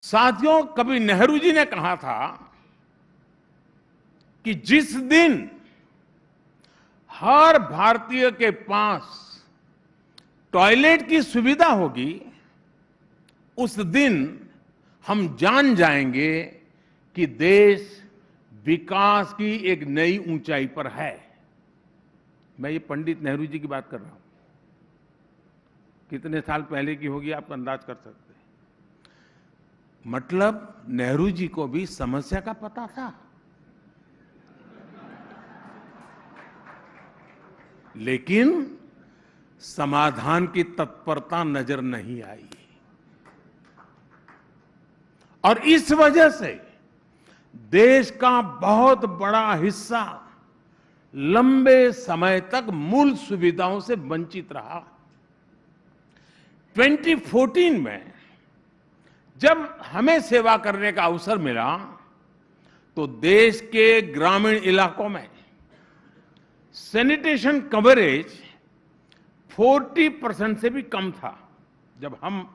साथियों, कभी नेहरू जी ने कहा था कि जिस दिन हर भारतीय के पास टॉयलेट की सुविधा होगी, उस दिन हम जान जाएंगे कि देश विकास की एक नई ऊंचाई पर है। मैं ये पंडित नेहरू जी की बात कर रहा हूं। कितने साल पहले की होगी आप अंदाज कर सकते हैं। मतलब नेहरू जी को भी समस्या का पता था, लेकिन समाधान की तत्परता नजर नहीं आई। और इस वजह से देश का बहुत बड़ा हिस्सा लंबे समय तक मूल सुविधाओं से वंचित रहा। 2014 में जब हमें सेवा करने का अवसर मिला, तो देश के ग्रामीण इलाकों में सैनिटेशन कवरेज 40% से भी कम था। जब हम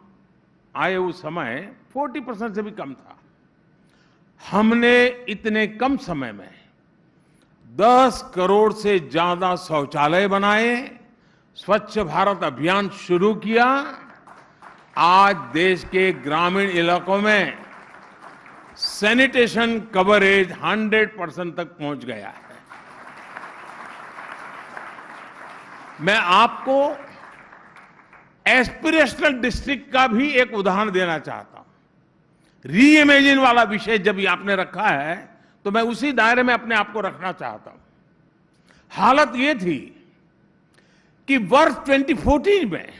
आए उस समय 40% से भी कम था। हमने इतने कम समय में 10 करोड़ से ज्यादा शौचालय बनाए, स्वच्छ भारत अभियान शुरू किया। आज देश के ग्रामीण इलाकों में सैनिटेशन कवरेज 100% तक पहुंच गया है। मैं आपको एस्पिरेशनल डिस्ट्रिक्ट का भी एक उदाहरण देना चाहता हूं। रीइमेजिन वाला विषय जब आपने रखा है, तो मैं उसी दायरे में अपने आप को रखना चाहता हूं। हालत यह थी कि वर्ष 2014 में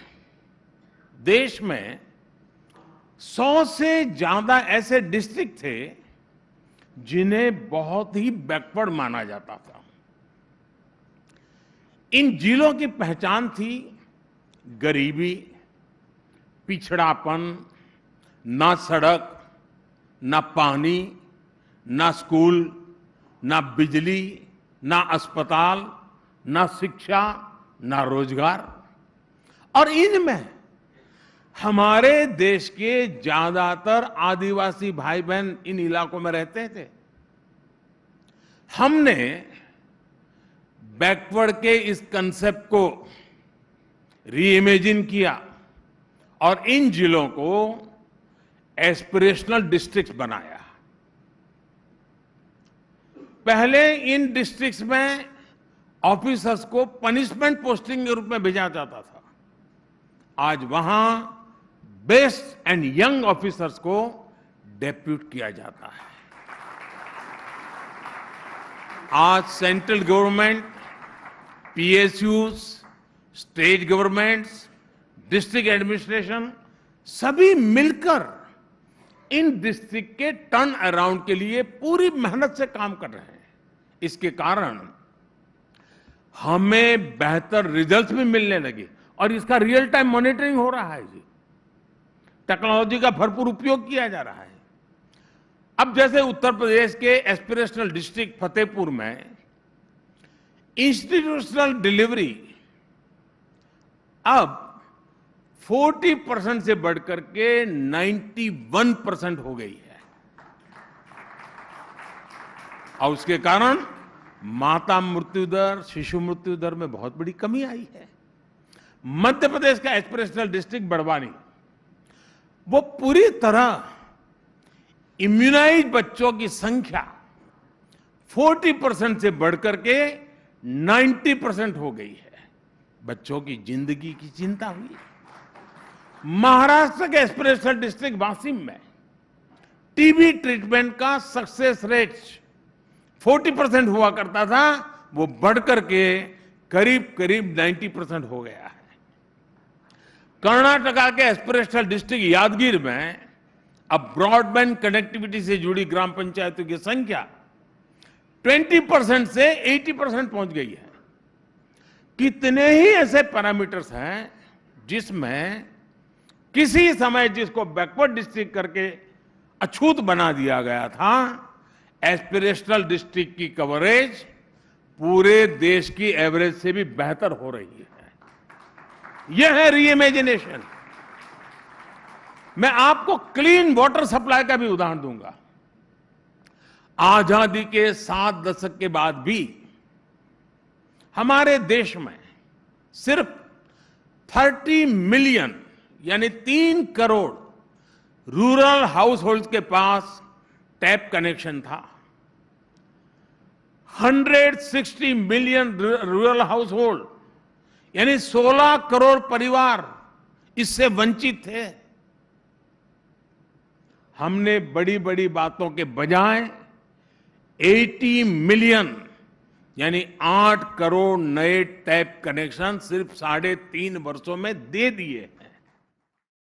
देश में 100 से ज्यादा ऐसे डिस्ट्रिक्ट थे जिन्हें बहुत ही बैकवर्ड माना जाता था। इन जिलों की पहचान थी गरीबी, पिछड़ापन, ना सड़क, ना पानी, ना स्कूल, ना बिजली, ना अस्पताल, ना शिक्षा, ना रोजगार। और इनमें हमारे देश के ज्यादातर आदिवासी भाई बहन इन इलाकों में रहते थे। हमने बैकवर्ड के इस कंसेप्ट को रीइमेजिन किया और इन जिलों को एस्पिरेशनल डिस्ट्रिक्ट्स बनाया। पहले इन डिस्ट्रिक्ट्स में ऑफिसर्स को पनिशमेंट पोस्टिंग के रूप में भेजा जाता था। आज वहां बेस्ट एंड यंग ऑफिसर्स को डेप्यूट किया जाता है। आज central government, PSUs, state governments, district administration सभी मिलकर इन डिस्ट्रिक्ट के टर्न अराउंड के लिए पूरी मेहनत से काम कर रहे हैं। इसके कारण हमें बेहतर रिजल्ट्स भी मिलने लगे और इसका रियल टाइम मॉनिटरिंग हो रहा है जी। टेक्नोलॉजी का भरपूर उपयोग किया जा रहा है। अब जैसे उत्तर प्रदेश के एस्पिरेशनल डिस्ट्रिक्ट फतेहपुर में इंस्टीट्यूशनल डिलीवरी अब 40% से बढ़कर के 91% हो गई है। और उसके कारण माता मृत्यु दर, शिशु मृत्यु दर में बहुत बड़ी कमी आई है। मध्य प्रदेश का एस्पिरेशनल डिस्ट्रिक्ट बड़वानी, वो पूरी तरह इम्यूनाइज बच्चों की संख्या 40% से बढ़कर के 90% हो गई है। बच्चों की जिंदगी की चिंता हुई। महाराष्ट्र के एस्पिरेशनल डिस्ट्रिक्ट वाशिम में टीबी ट्रीटमेंट का सक्सेस रेट 40% हुआ करता था, वो बढ़कर के करीब करीब 90% हो गया है। कर्नाटका के एस्पिरेशनल डिस्ट्रिक्ट यादगीर में अब ब्रॉडबैंड कनेक्टिविटी से जुड़ी ग्राम पंचायतों की संख्या 20% से 80% पहुंच गई है। कितने ही ऐसे पैरामीटर्स हैं जिसमें किसी समय जिसको बैकवर्ड डिस्ट्रिक्ट करके अछूत बना दिया गया था, एस्पिरेशनल डिस्ट्रिक्ट की कवरेज पूरे देश की एवरेज से भी बेहतर हो रही है। यह है रीइमेजिनेशन। मैं आपको क्लीन वाटर सप्लाई का भी उदाहरण दूंगा। आजादी के 7 दशक के बाद भी हमारे देश में सिर्फ 30 मिलियन यानी 3 करोड़ रूरल हाउस होल्ड के पास टैप कनेक्शन था। 160 मिलियन रूरल हाउस होल्ड यानी 16 करोड़ परिवार इससे वंचित थे। हमने बड़ी बड़ी बातों के बजाय 80 मिलियन यानी 8 करोड़ नए टैप कनेक्शन सिर्फ 3.5 वर्षों में दे दिए।